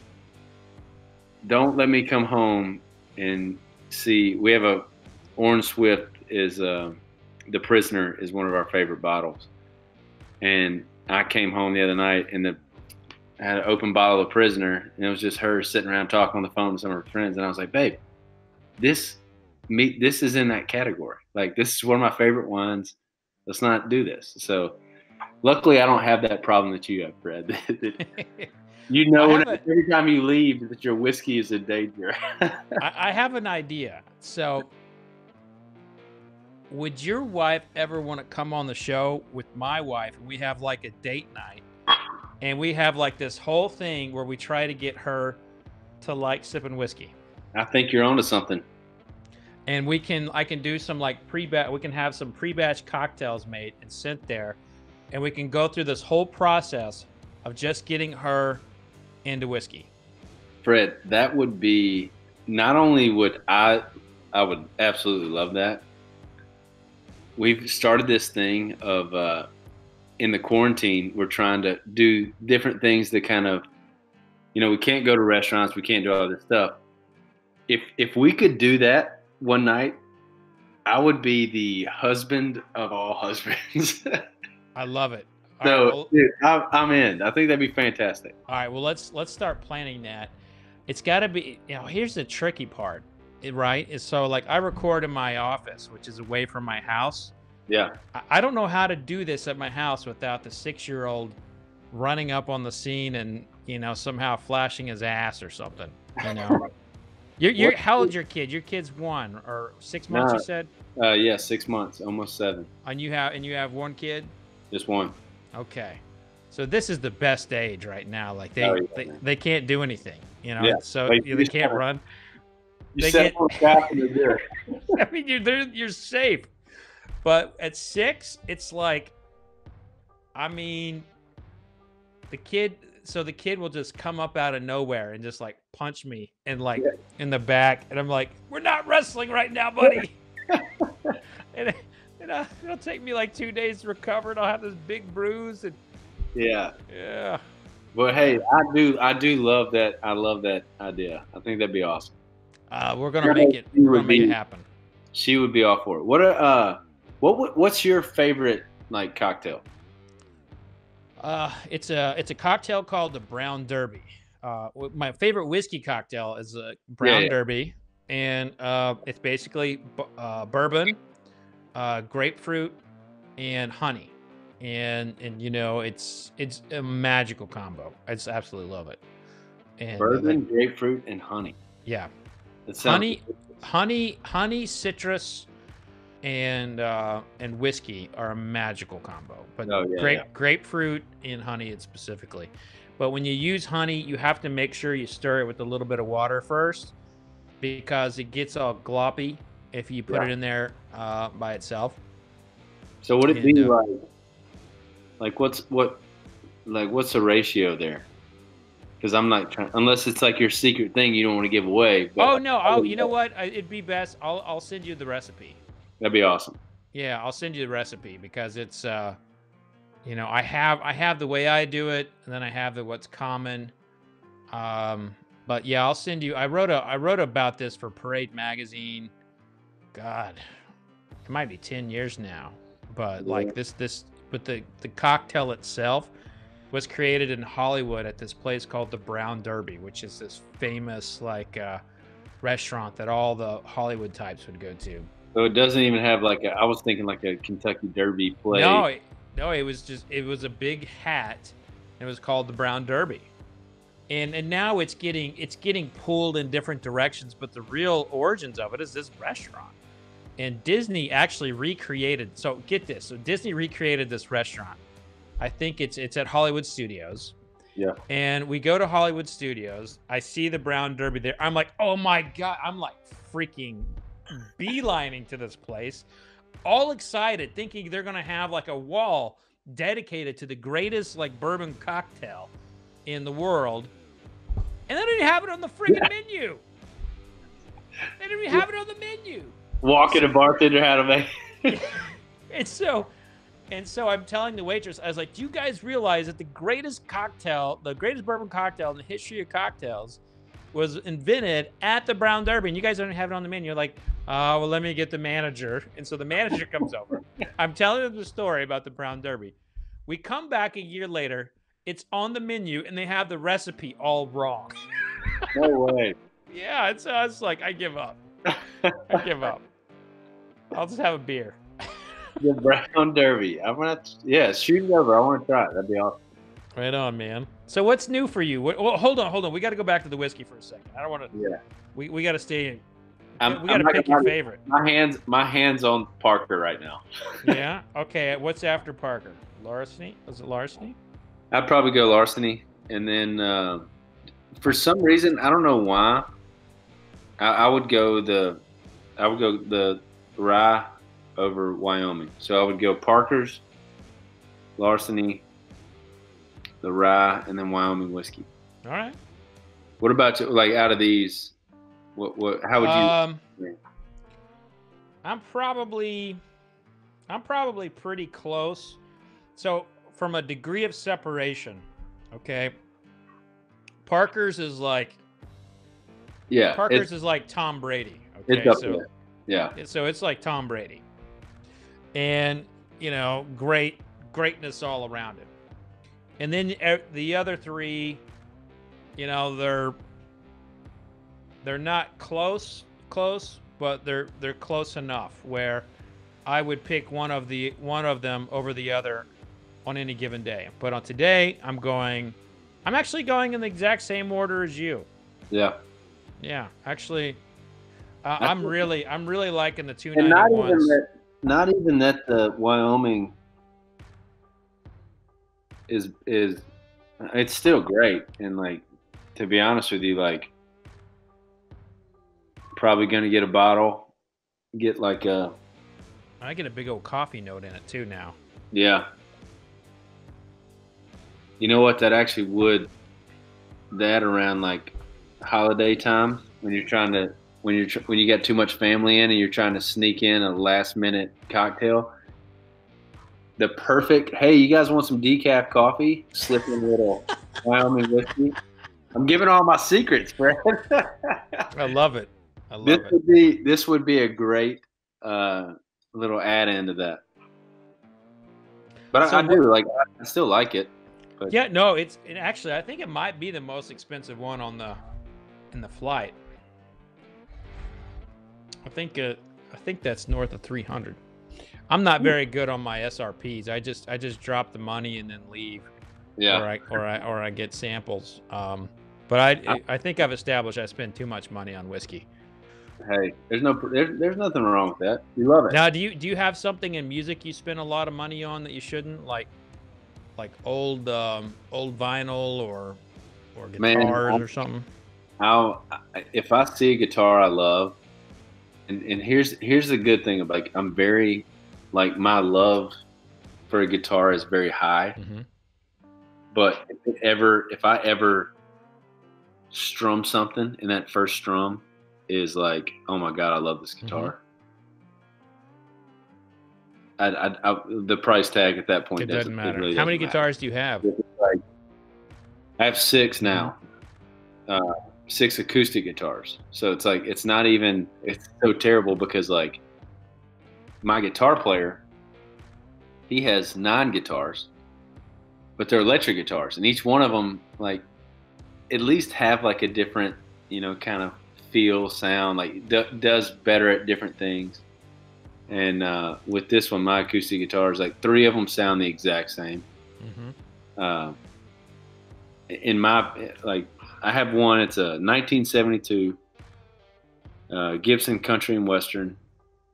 S2: don't let me come home and see. We have a Orange Swift is the Prisoner is one of our favorite bottles, and I came home the other night and I had an open bottle of Prisoner, and it was just her sitting around talking on the phone to some of her friends, and I was like, babe, this is in that category. Like, this is one of my favorite wines. Let's not do this. So luckily I don't have that problem that you have, Fred. You know, every time you leave, that your whiskey is in danger.
S1: I have an idea. So, would your wife ever want to come on the show with my wife? We have like a date night, and we have like this whole thing where we try to get her to like sipping whiskey.
S2: I think you're onto something.
S1: And I can do some like we can have some pre-batch cocktails made and sent there, and we can go through this whole process of just getting her into whiskey.
S2: Fred, that would be, not only would I would absolutely love that. We've started this thing of in the quarantine, we're trying to do different things that kind of, you know, we can't go to restaurants, we can't do all this stuff. If we could do that one night, I would be the husband of all husbands.
S1: I love it.
S2: So,
S1: right, well,
S2: dude, I'm in. I think that'd be fantastic.
S1: All right, well, let's start planning that. It's got to be, you know, here's the tricky part, right? Is so like I record in my office, which is away from my house.
S2: Yeah.
S1: I don't know how to do this at my house without the 6-year-old running up on the scene and, you know, somehow flashing his ass or something, you know. You're how old's your kid? Your kid's 1 or 6 months, you said?
S2: Yeah, 6 months, almost 7.
S1: And you have one kid?
S2: Just one.
S1: Okay. So this is the best age right now. Like they can't do anything, you know.
S2: Yeah.
S1: So
S2: like,
S1: they can't run.
S2: You set on fast and they're there.
S1: I mean, you're safe. But at 6, it's like, I mean, the kid, so the kid will just come up out of nowhere and just like punch me and like in the back, and I'm like, we're not wrestling right now, buddy. and it'll take me like 2 days to recover, and I'll have this big bruise. And
S2: Yeah.
S1: But
S2: hey, I do love that. I love that idea. I think that'd be awesome.
S1: We're gonna make it. We're gonna make it happen.
S2: She would be all for it. What's your favorite like cocktail?
S1: It's a cocktail called the Brown Derby. My favorite whiskey cocktail is a Brown Derby, and it's basically bourbon, grapefruit, and honey. And it's a magical combo. I just absolutely love it. And
S2: bourbon, grapefruit, and honey.
S1: Yeah, honey, citrus, and whiskey are a magical combo. But grapefruit and honey specifically. But when you use honey, you have to make sure you stir it with a little bit of water first, because it gets all gloppy if you put it in there by itself.
S2: So would it be like what's the ratio there? Because I'm not trying, unless it's like your secret thing you don't want to give away.
S1: But you know what? It'd be best. I'll send you the recipe.
S2: That'd be awesome.
S1: Yeah, I'll send you the recipe, because it's I have the way I do it, and then I have what's common. But yeah, I'll send you. I wrote about this for Parade magazine. God, it might be 10 years now. But like but the cocktail itself was created in Hollywood at this place called the Brown Derby, which is this famous restaurant that all the Hollywood types would go to.
S2: So it doesn't even have I was thinking like a Kentucky Derby play.
S1: No, it was a big hat. It was called the Brown Derby. And now it's getting pulled in different directions, but the real origins of it is this restaurant. And Disney actually recreated, so get this. So Disney recreated this restaurant. I think it's at Hollywood Studios.
S2: Yeah.
S1: And we go to Hollywood Studios. I see the Brown Derby there. I'm like, oh my God. I'm like freaking beelining to this place, all excited, thinking they're going to have like a wall dedicated to the greatest like bourbon cocktail in the world. And they didn't have it on the friggin' menu. They didn't even have it on the menu.
S2: Walking a bartender how to make.
S1: And so I'm telling the waitress, I was like, do you guys realize that the greatest bourbon cocktail in the history of cocktails was invented at the Brown Derby, and you guys don't have it on the menu? You're like, well, let me get the manager. And so the manager comes over. I'm telling them the story about the Brown Derby. We come back a year later. It's on the menu, and they have the recipe all wrong.
S2: No way.
S1: Yeah, it's like, I give up. I give up. I'll just have a beer.
S2: The Brown Derby. Shoot it over. I want to try it. That'd be awesome.
S1: Right on, man. So what's new for you? Well, hold on. We got to go back to the whiskey for a second. I don't want to. Yeah. We got to stay in. We got to pick your favorite.
S2: My hands on Parker right now.
S1: Yeah. Okay. What's after Parker? Larceny? Was it Larceny?
S2: I'd probably go Larceny, and then for some reason I don't know why, I would go the rye over Wyoming. So I would go Parker's, Larceny, the rye, and then Wyoming whiskey.
S1: All right.
S2: What about you? Like out of these, how would you?
S1: I'm probably pretty close. So from a degree of separation, okay. Parker's is like.
S2: Yeah.
S1: Parker's is like Tom Brady. Okay.
S2: It's up there. Yeah.
S1: So it's like Tom Brady. And, greatness all around it. And then the other three, they're not close, but they're close enough where I would pick one of them over the other on any given day. But on today, I'm actually going in the exact same order as you.
S2: Yeah.
S1: Yeah, actually, I'm really liking the 291s.
S2: Not even that the Wyoming is it's still great, and like, to be honest with you, like, probably gonna get a bottle, get like a.
S1: I get a big old coffee note in it too now.
S2: Yeah. You know what? That actually would, that around like holiday time when you're trying to, when you got too much family in and you're trying to sneak in a last minute cocktail. The perfect, hey, you guys want some decaf coffee? Slip in a little Wyoming whiskey. I'm giving all my secrets, Fred.
S1: I love it. I love
S2: This would be a great little add-in to that. But
S1: So
S2: I do like, I still like it. But.
S1: Yeah, no, it actually, I think it might be the most expensive one on in the flight. I think that's north of 300. I'm not very good on my SRPs. I just drop the money and then leave.
S2: Yeah.
S1: Or I get samples. But I think I've established I spend too much money on whiskey.
S2: Hey, there's nothing wrong with that. You love it.
S1: Now, do you have something in music you spend a lot of money on that you shouldn't, like old vinyl or guitars or something?
S2: If I see a guitar I love, and here's the good thing, like I'm very, like my love for a guitar is very high.
S1: Mm-hmm.
S2: But if I ever strum something and that first strum is like, oh my God, I love this guitar. Mm-hmm. The price tag at that point
S1: doesn't matter.
S2: Really
S1: How many
S2: matter.
S1: guitars do you have?
S2: I have 6 now. 6 acoustic guitars. So it's like, it's not even, it's so terrible because like my guitar player, he has 9 guitars, but they're electric guitars, and each one of them like at least have like a different, kind of feel, sound, like does better at different things. And with this one, my acoustic guitars, like 3 of them sound the exact same. Mm-hmm. In my, like, I have one, it's a 1972 Gibson Country and Western.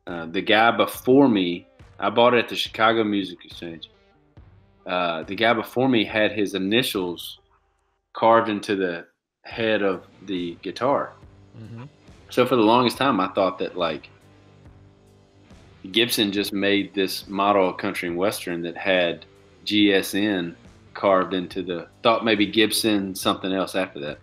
S2: The guy before me, I bought it at the Chicago Music Exchange. The guy before me had his initials carved into the head of the guitar. Mm-hmm. So for the longest time, I thought that like Gibson just made this model of Country and Western that had GSN carved into thought maybe Gibson something else after that.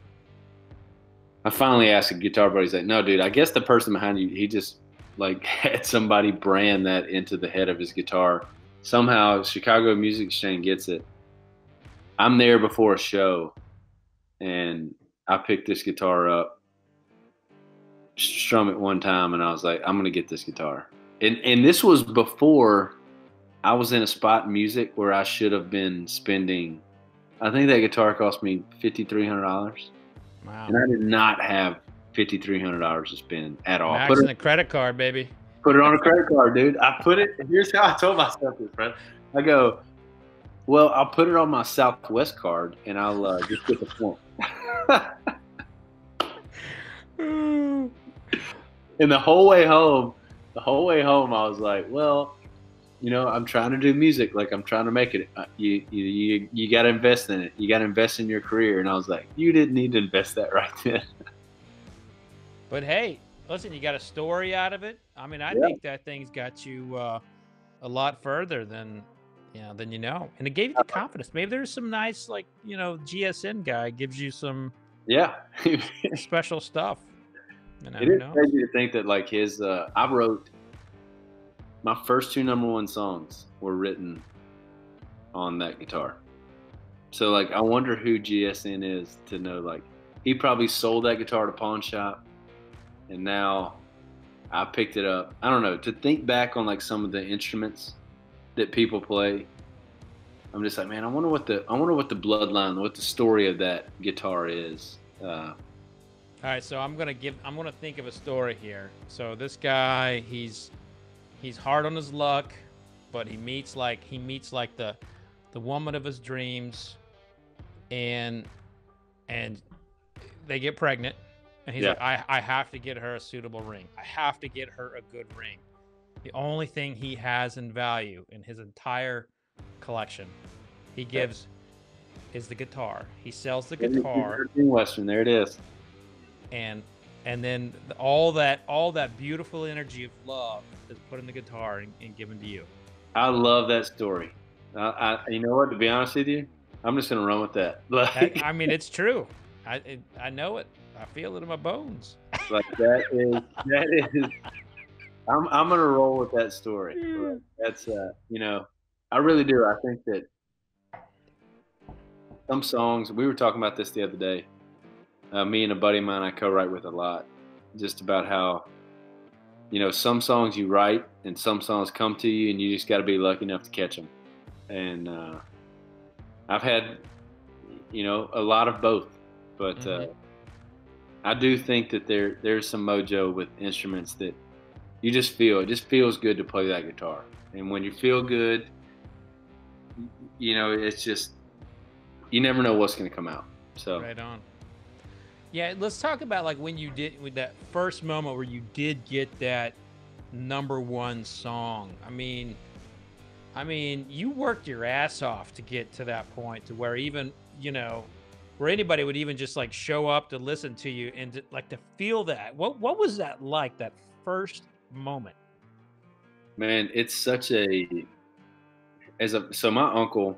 S2: I finally asked a guitar buddy, he's like, no, dude, I guess the person behind you, he just like had somebody brand that into the head of his guitar. Somehow Chicago Music Exchange gets it. I'm there before a show and I picked this guitar up, strum it one time, and I was like, I'm going to get this guitar. And this was before I was in a spot in music where I should have been spending, I think that guitar cost me $5,300. Wow. And I did not have $5,300 to spend at all.
S1: Max in the credit card, baby.
S2: Put it on a credit card, dude. I put it, here's how I told myself this, friend. I go, well, I'll put it on my Southwest card and I'll just get the point. And the whole way home, I was like, well, I'm trying to do music. Like I'm trying to make it. You got to invest in it. You got to invest in your career. And I was like, you didn't need to invest that right then.
S1: But hey, listen, you got a story out of it. I mean, I think that thing's got you a lot further than you know. And it gave you the confidence. Maybe there's some nice, like, GSN guy gives you some special stuff.
S2: It is crazy to think that like his, I wrote, my first 2 #1 songs were written on that guitar. So like, I wonder who GSN is to know, like, he probably sold that guitar to pawn shop and now I picked it up. I don't know, to think back on like some of the instruments that people play. I'm just like, man, I wonder what the bloodline, what the story of that guitar is.
S1: All right, so I'm gonna think of a story here. So this guy, he's hard on his luck, but he meets like the woman of his dreams, and they get pregnant, and he's like, I have to get her a suitable ring. I have to get her a good ring. The only thing he has in value in his entire collection, he gives, is the guitar. He sells the guitar.
S2: Western, there it is.
S1: And then all that beautiful energy of love is put in the guitar and given to you.
S2: I love that story. You know what? To be honest with you, I'm just gonna run with that. Like,
S1: I mean, it's true. I know it. I feel it in my bones.
S2: like that is. I'm gonna roll with that story. Like, that's you know, I really do. I think that some songs. We were talking about this the other day. Me and a buddy of mine I co-write with a lot, just about how some songs you write and some songs come to you and you just got to be lucky enough to catch them. And I've had a lot of both, but I do think that there's some mojo with instruments that you just feel. It just feels good to play that guitar, and when you feel good, it's just you never know what's going to come out. So
S1: right on. Yeah, let's talk about like when you did with that first moment where you did get that #1 song. I mean, you worked your ass off to get to that point to where even, where anybody would even just like show up to listen to you and like to feel that. What was that like, that first moment?
S2: Man, it's such so my uncle,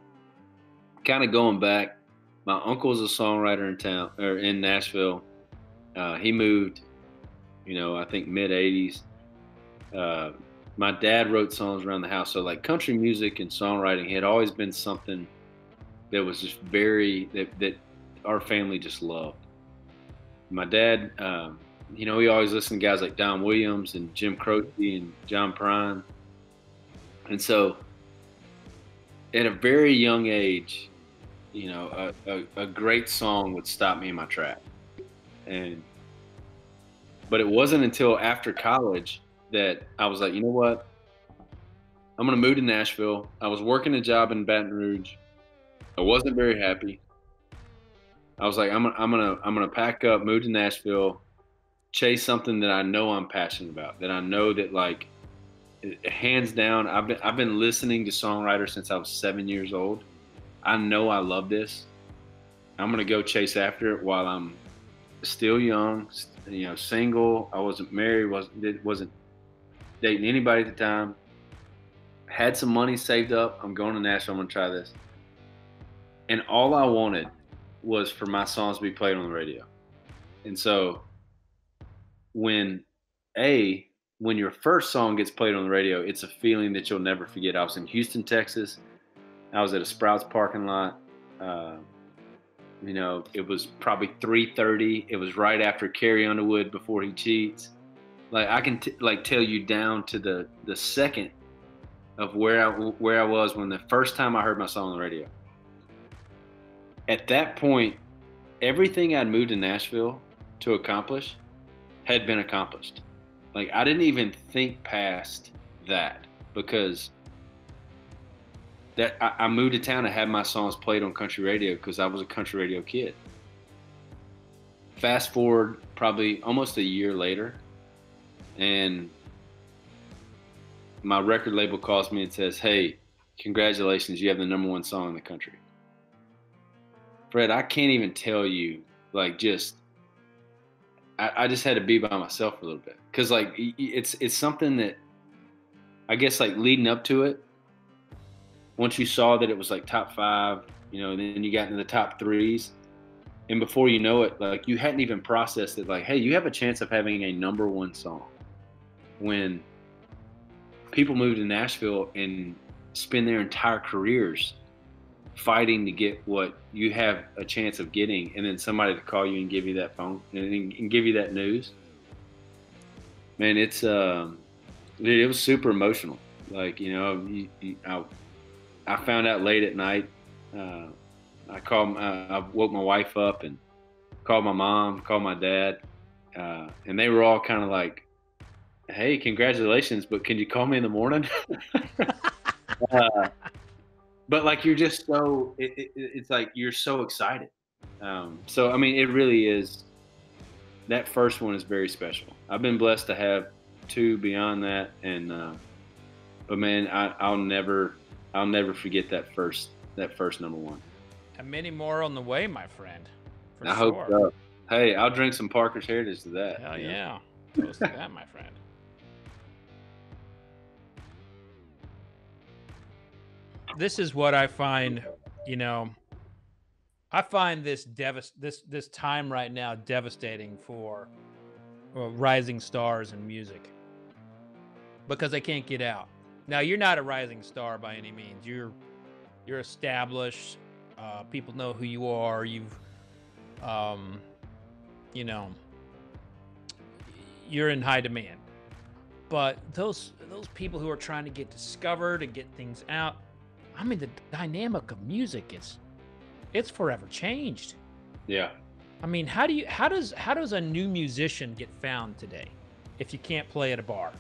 S2: kind of going back, my uncle's a songwriter in town or in Nashville. He moved, I think mid '80s. My dad wrote songs around the house, so like country music and songwriting had always been something that was just that our family just loved. My dad, he always listened to guys like Don Williams and Jim Croce and John Prine, and so at a very young age, a great song would stop me in my track. But it wasn't until after college that I was like, you know what? I'm gonna move to Nashville. I was working a job in Baton Rouge. I wasn't very happy. I was like, I'm gonna pack up, move to Nashville, chase something that I know I'm passionate about. That I know that, like, hands down, I've been listening to songwriters since I was 7 years old. I know I love this. I'm gonna go chase after it while I'm still young, single. I wasn't married, wasn't dating anybody at the time. Had some money saved up. I'm going to Nashville. I'm gonna try this. And all I wanted was for my songs to be played on the radio. And so when your first song gets played on the radio, it's a feeling that you'll never forget. I was in Houston, Texas. I was at a Sprouts parking lot. It was probably 3:30. It was right after Carrie Underwood, Before He Cheats. Like, I can tell you down to the second of where I was when the first time I heard my song on the radio. At that point, everything I'd moved to Nashville to accomplish had been accomplished. Like, I didn't even think past that, because I moved to town to have my songs played on country radio because I was a country radio kid. Fast forward probably almost a year later, and my record label calls me and says, "Hey, congratulations, you have the #1 song in the country." Fred, I can't even tell you, like, I just had to be by myself for a little bit, because like it's something that I guess, like, leading up to it, once you saw that it was like top 5, and then you got into the top 3s, and before you know it, like, you hadn't even processed it, like, hey, you have a chance of having a #1 song. When people move to Nashville and spend their entire careers fighting to get what you have a chance of getting, and then somebody to call you and give you that phone and give you that news, man, it was super emotional. Like, I found out late at night. I woke my wife up and called my mom, called my dad, and they were all kind of like, "Hey, congratulations, but can you call me in the morning?" But like, you're just so it's like you're so excited. So I mean, it really is. That first one is very special. I've been blessed to have 2 beyond that, and but man, I'll never forget that first #1.
S1: And many more on the way, my friend. For
S2: I
S1: sure.
S2: hope so. Hey, I'll drink some Parker's Heritage to that.
S1: Hell yeah. Toast to that, my friend. This is what I find, I find this time right now devastating for rising stars in music because they can't get out. Now, you're not a rising star by any means. You're established. People know who you are. Um, you know, you're in high demand. But those people who are trying to get discovered and get things out, I mean, the dynamic of music it's forever changed.
S2: Yeah.
S1: I mean, how does a new musician get found today if you can't play at a bar?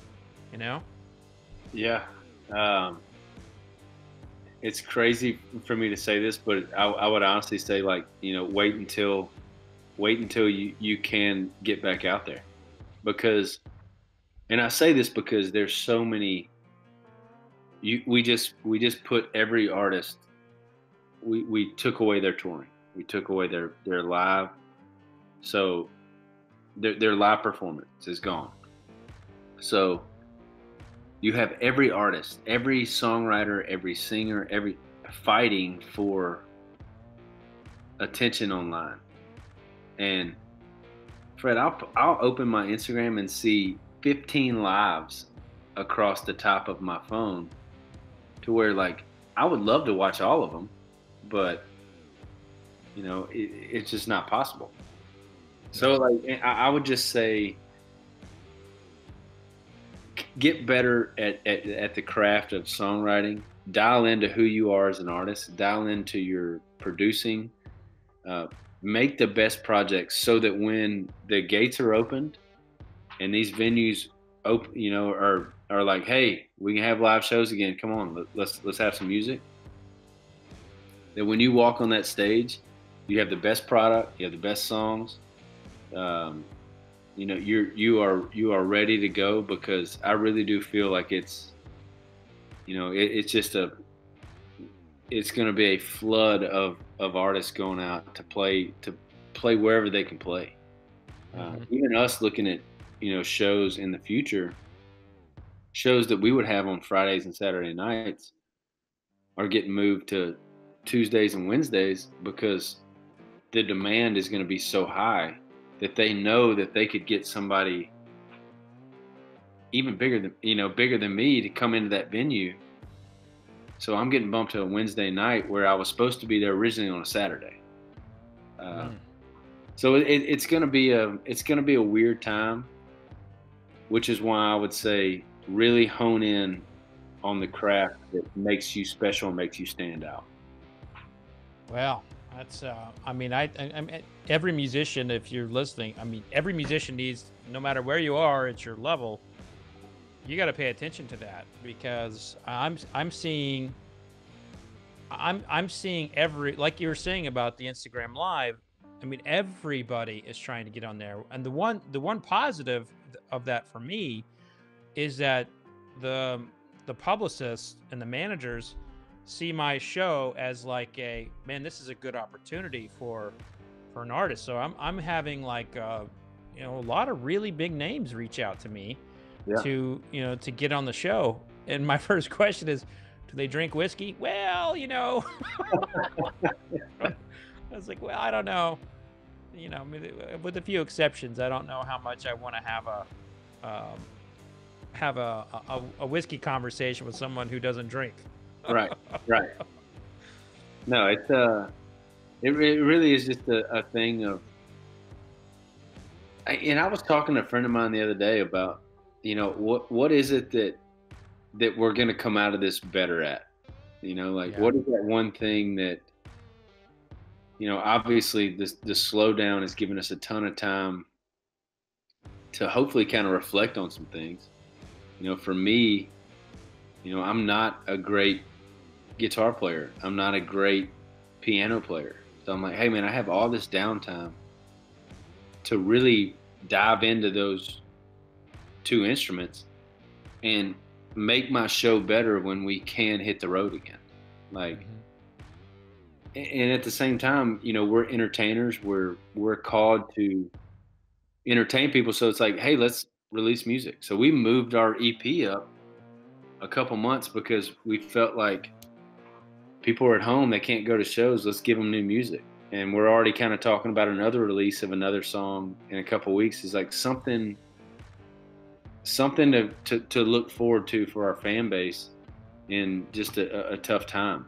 S1: You know?
S2: Yeah. It's crazy for me to say this, but I would honestly say, like, wait until you can get back out there, because, and I say this because there's so many. We just put every artist. We took away their touring. We took away their live. So their live performance is gone. So you have every artist, every songwriter, every singer, every fighting for attention online. And Fred, I'll open my Instagram and see 15 lives across the top of my phone, to where, like, I would love to watch all of them, but it's just not possible. So, like, I would just say, get better at the craft of songwriting. Dial into who you are as an artist. Dial into your producing. Make the best projects, so that when the gates are opened and these venues open, are like, hey, we can have live shows again. Come on, let's have some music. That when you walk on that stage, you have the best product, you have the best songs. You are ready to go, because I really do feel like it's going to be a flood of artists going out to play wherever they can play. Even us looking at shows in the future, shows that we would have on Fridays and Saturday nights are getting moved to Tuesdays and Wednesdays, because the demand is going to be so high that they know that they could get somebody even bigger than me to come into that venue. So I'm getting bumped to a Wednesday night where I was supposed to be there originally on a Saturday. So it's going to be a weird time, which is why I would say really hone in on the craft that makes you special and makes you stand out.
S1: Well, that's I mean, every musician, if you're listening, I mean, every musician needs, no matter where you are at your level, you got to pay attention to that, because I'm seeing every, like you were saying about the Instagram Live. I mean, everybody is trying to get on there, and the one positive of that for me is that the publicists and the managers see my show as like, man, this is a good opportunity for an artist. So I'm having, like, a lot of really big names reach out to me. Yeah. To get on the show. And my first question is, do they drink whiskey? Well, I was like, well, I don't know. With a few exceptions, I don't know how much I want to have a whiskey conversation with someone who doesn't drink.
S2: Right. No, it really is just a thing of. And I was talking to a friend of mine the other day about, what is it that we're going to come out of this better at? What is that one thing that, obviously the slowdown has given us a ton of time to hopefully kind of reflect on some things. For me, I'm not a great guitar player. I'm not a great piano player. So I'm like, hey man, I have all this downtime to really dive into those two instruments and make my show better when we can hit the road again. Like, and at the same time, we're entertainers. We're called to entertain people. So it's like, hey, let's release music. So we moved our EP up a couple months because we felt like people are at home, they can't go to shows. Let's give them new music. and we're already kind of talking about another release of another song in a couple of weeks. Is like something to look forward to for our fan base in just a tough time.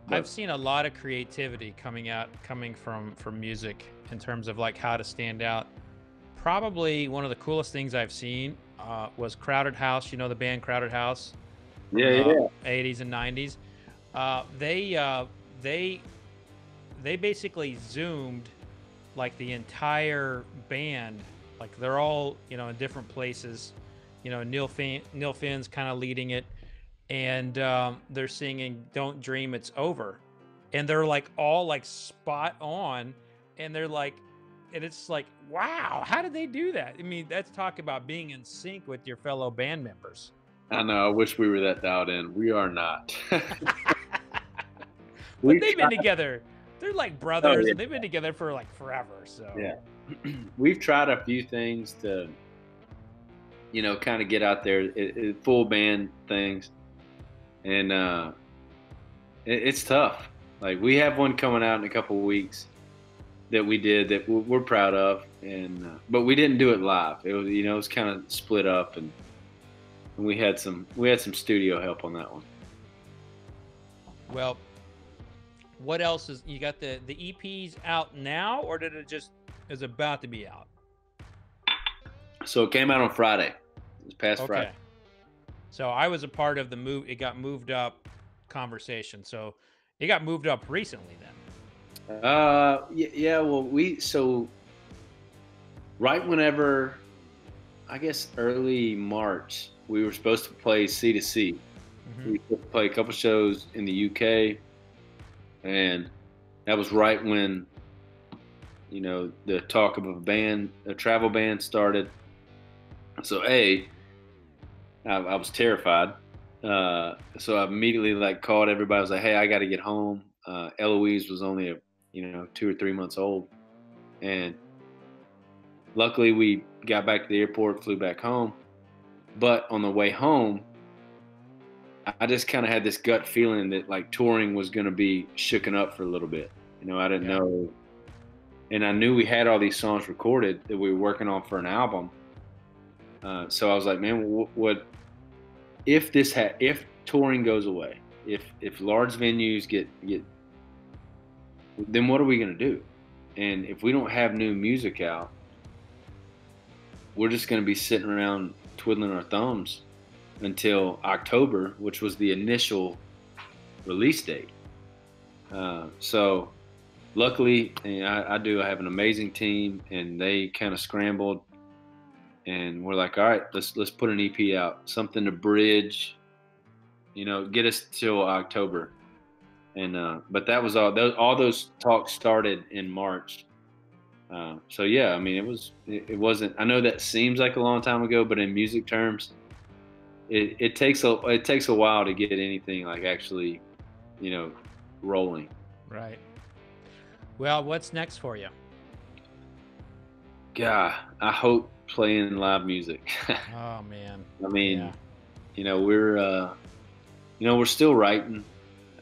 S1: I've seen a lot of creativity coming from music in terms of like how to stand out. Probably one of the coolest things I've seen was Crowded House. You know the band Crowded House from
S2: Yeah.
S1: 80s and 90s. They basically zoomed like the entire band. Like they're all in different places. Neil Finn's kind of leading it, and they're singing "Don't Dream It's Over," and they're like all like spot on, and they're like, and it's like, wow, how did they do that? I mean, that's talk about being in sync with your fellow band members.
S2: I know. I wish we were that dialed in. We are not.
S1: But they've been together. They're like brothers,
S2: yeah.
S1: and they've been together for like forever. So
S2: Yeah. We've tried a few things to, kind of get out there, full band things, and it's tough. Like we have one coming out in a couple of weeks that we did that we're proud of, and but we didn't do it live. It was it was kind of split up, and we had some studio help on that one.
S1: well, what else is you got the EPs out now, or did it just is about to be out?
S2: So it came out on Friday. This past Friday.
S1: So I was a part of the move. It got moved up conversation. So it got moved up recently then.
S2: Yeah. Well, right whenever, I guess early March, we were supposed to play C2C.
S1: Mm-hmm.
S2: We were supposed to play a couple shows in the UK, and that was right when, the talk of a travel ban started. So I was terrified. So I immediately called everybody. I was like, "Hey, I got to get home." Eloise was only 2 or 3 months old, and luckily we got back to the airport, flew back home. But on the way home, I just kind of had this gut feeling that touring was going to be shooken up for a little bit. I didn't know, and I knew we had all these songs recorded that we were working on for an album. So I was like, man, what if if touring goes away, if large venues get, then what are we going to do? And if we don't have new music out, we're just going to be sitting around twiddling our thumbs until October, which was the initial release date. So luckily, I have an amazing team, and they kind of scrambled. And we're like, all right, let's put an EP out, something to bridge, get us till October. And but that was all those talks started in March. So yeah, I mean, it wasn't. I know that seems like a long time ago, but in music terms, it takes a while to get anything actually, rolling.
S1: Right. Well, what's next for you?
S2: God, I hope playing live music.
S1: Oh man.
S2: I mean, we're still writing.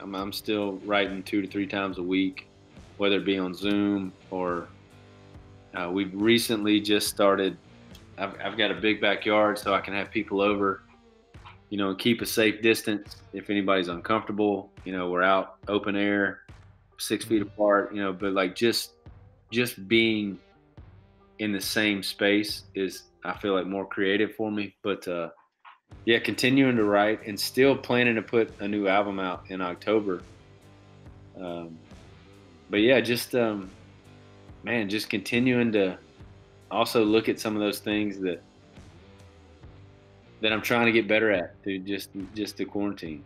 S2: I'm still writing 2 to 3 times a week, whether it be on Zoom or we've recently just started. I've got a big backyard, so I can have people over, and keep a safe distance if anybody's uncomfortable. We're out open air, 6 feet apart, but just being in the same space is, I feel like, more creative for me. But continuing to write and still planning to put a new album out in October. But yeah, just continuing to also look at some of those things that I'm trying to get better at through just the quarantine.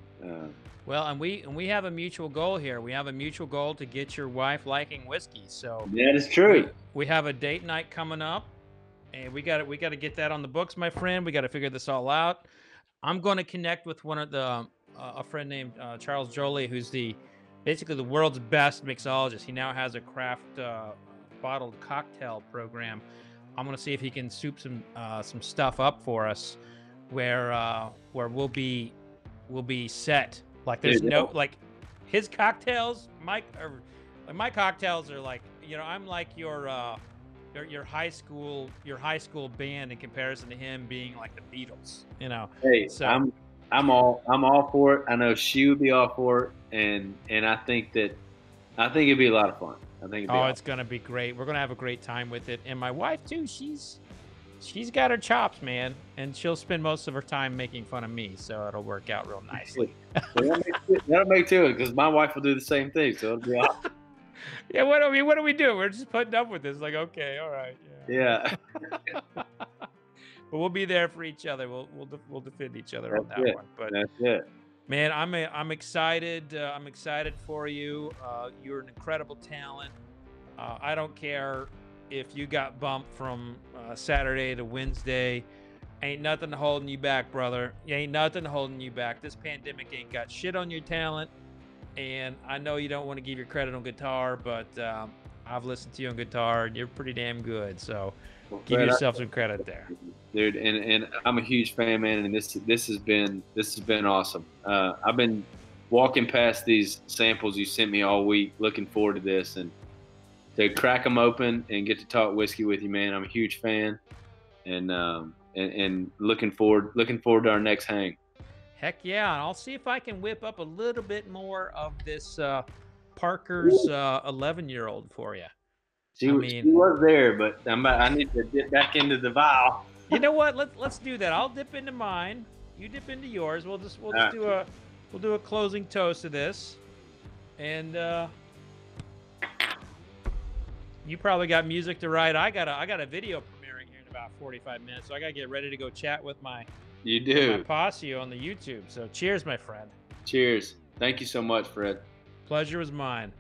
S1: Well, and we have a mutual goal here. We have a mutual goal to get your wife liking whiskey. So
S2: that is true.
S1: We have a date night coming up, and we got to get that on the books, my friend. We got to figure this all out. I'm going to connect with one of the a friend named Charles Jolie, who's basically the world's best mixologist. He now has a craft bottled cocktail program. I'm going to see if he can soup some stuff up for us, where we'll be set. Like there's no his cocktails, Mike, are Like my cocktails are like, you know, I'm like your high school band in comparison to him being like the Beatles, you know.
S2: Hey,
S1: So
S2: I'm all for it. I know she would be all for it, and I think it'd be a lot of fun. I think it'd be
S1: oh,
S2: awesome.
S1: it's gonna be great. We're gonna have a great time with it. And my wife too, she's got her chops, man, and she'll spend most of her time making fun of me, so it'll work out real nicely.
S2: Well, that'll make two because my wife will do the same thing, so it'll be awesome.
S1: Yeah, what do we do? We're just putting up with this. Like, okay, all right,
S2: Yeah,
S1: but we'll be there for each other. We'll defend each other on
S2: that's
S1: that
S2: it.
S1: one. But
S2: That's it.
S1: man, I'm excited. I'm excited for you. You're an incredible talent. I don't care if you got bumped from Saturday to Wednesday. Ain't nothing holding you back, brother. Ain't nothing holding you back. This pandemic ain't got shit on your talent. And I know you don't want to give your credit on guitar, but I've listened to you on guitar, and you're pretty damn good. So
S2: Well,
S1: give
S2: Fred,
S1: yourself some credit there,
S2: dude. And I'm a huge fan, man. And this has been awesome. I've been walking past these samples you sent me all week, looking forward to this and to crack them open and get to talk whiskey with you, man. I'm a huge fan, and looking forward to our next hang.
S1: Heck yeah. And I'll see if I can whip up a little bit more of this Parker's 11-year-old for you.
S2: She was there, but I need to dip back into the vial.
S1: You know what? Let's do that. I'll dip into mine. You dip into yours. We'll just do a closing toast to this. And you probably got music to write. I got a video premiering here in about 45 minutes, so I gotta get ready to go chat with my posse on the YouTube. So cheers, my friend.
S2: Cheers. Thank you so much, Fred.
S1: Pleasure was mine.